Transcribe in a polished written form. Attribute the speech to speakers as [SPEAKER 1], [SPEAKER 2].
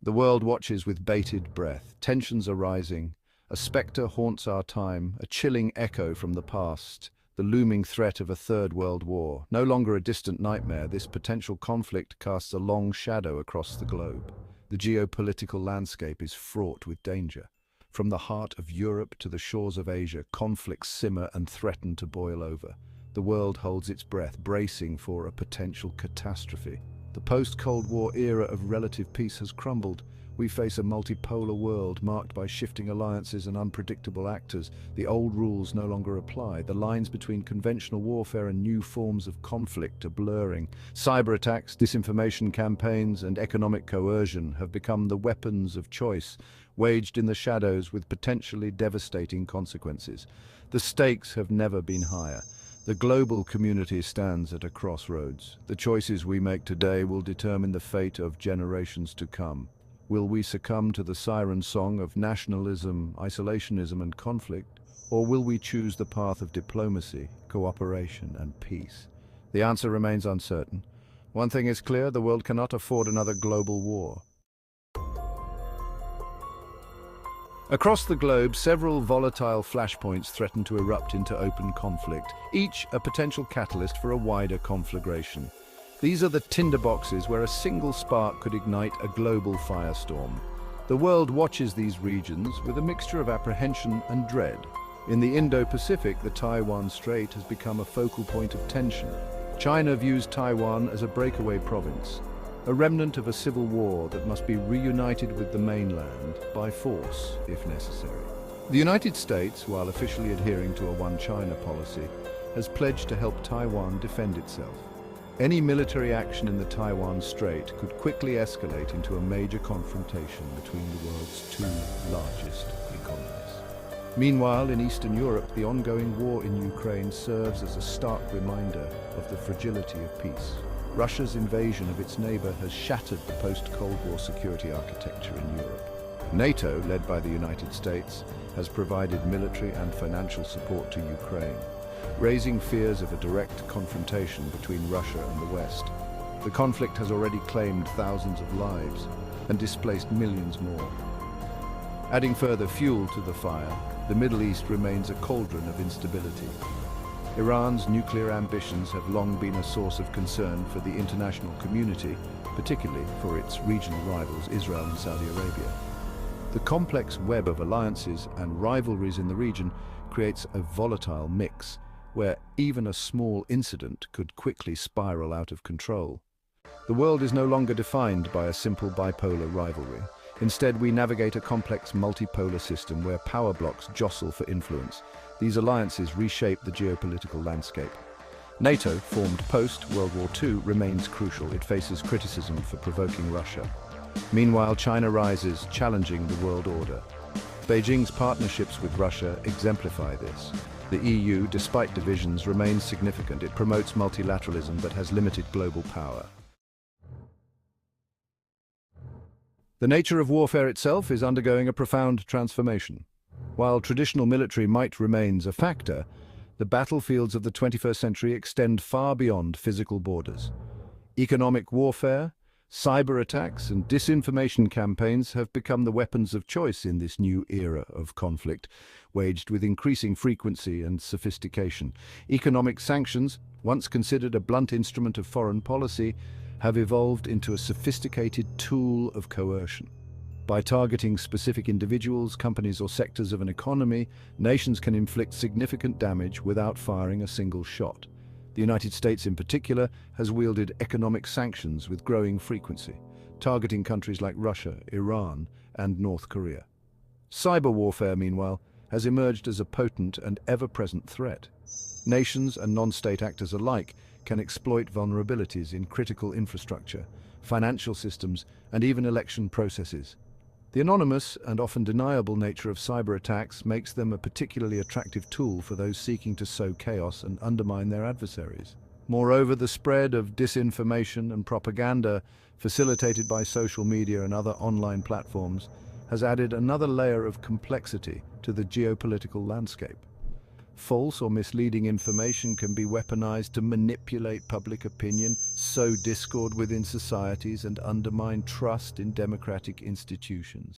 [SPEAKER 1] The world watches with bated breath. Tensions are rising. A spectre haunts our time, a chilling echo from the past, the looming threat of a third world war. No longer a distant nightmare, this potential conflict casts a long shadow across the globe. The geopolitical landscape is fraught with danger. From the heart of Europe to the shores of Asia, conflicts simmer and threaten to boil over. The world holds its breath, bracing for a potential catastrophe. The post-Cold War era of relative peace has crumbled. We face a multipolar world marked by shifting alliances and unpredictable actors. The old rules no longer apply. The lines between conventional warfare and new forms of conflict are blurring. Cyber attacks, disinformation campaigns, and economic coercion have become the weapons of choice, waged in the shadows with potentially devastating consequences. The stakes have never been higher. The global community stands at a crossroads. The choices we make today will determine the fate of generations to come. Will we succumb to the siren song of nationalism, isolationism, and conflict, or will we choose the path of diplomacy, cooperation, and peace? The answer remains uncertain. One thing is clear: the world cannot afford another global war. Across the globe, several volatile flashpoints threaten to erupt into open conflict, each a potential catalyst for a wider conflagration. These are the tinderboxes where a single spark could ignite a global firestorm. The world watches these regions with a mixture of apprehension and dread. In the Indo-Pacific, the Taiwan Strait has become a focal point of tension. China views Taiwan as a breakaway province, a remnant of a civil war that must be reunited with the mainland by force, if necessary. The United States, while officially adhering to a One China policy, has pledged to help Taiwan defend itself. Any military action in the Taiwan Strait could quickly escalate into a major confrontation between the world's two largest economies. Meanwhile, in Eastern Europe, the ongoing war in Ukraine serves as a stark reminder of the fragility of peace. Russia's invasion of its neighbor has shattered the post-Cold War security architecture in Europe. NATO, led by the United States, has provided military and financial support to Ukraine, raising fears of a direct confrontation between Russia and the West. The conflict has already claimed thousands of lives and displaced millions more. Adding further fuel to the fire, the Middle East remains a cauldron of instability. Iran's nuclear ambitions have long been a source of concern for the international community, particularly for its regional rivals Israel and Saudi Arabia. The complex web of alliances and rivalries in the region creates a volatile mix, where even a small incident could quickly spiral out of control. The world is no longer defined by a simple bipolar rivalry. Instead, we navigate a complex multipolar system where power blocks jostle for influence. These alliances reshape the geopolitical landscape. NATO, formed post-World War II, remains crucial. It faces criticism for provoking Russia. Meanwhile, China rises, challenging the world order. Beijing's partnerships with Russia exemplify this. The EU, despite divisions, remains significant. It promotes multilateralism but has limited global power. The nature of warfare itself is undergoing a profound transformation. While traditional military might remains a factor, the battlefields of the 21st century extend far beyond physical borders. Economic warfare, cyber attacks, and disinformation campaigns have become the weapons of choice in this new era of conflict, waged with increasing frequency and sophistication. Economic sanctions, once considered a blunt instrument of foreign policy, have evolved into a sophisticated tool of coercion. By targeting specific individuals, companies, or sectors of an economy, nations can inflict significant damage without firing a single shot. The United States, in particular, has wielded economic sanctions with growing frequency, targeting countries like Russia, Iran, and North Korea. Cyber warfare, meanwhile, has emerged as a potent and ever-present threat. Nations and non-state actors alike can exploit vulnerabilities in critical infrastructure, financial systems, and even election processes. The anonymous and often deniable nature of cyber attacks makes them a particularly attractive tool for those seeking to sow chaos and undermine their adversaries. Moreover, the spread of disinformation and propaganda, facilitated by social media and other online platforms, has added another layer of complexity to the geopolitical landscape. False or misleading information can be weaponized to manipulate public opinion, sow discord within societies, and undermine trust in democratic institutions.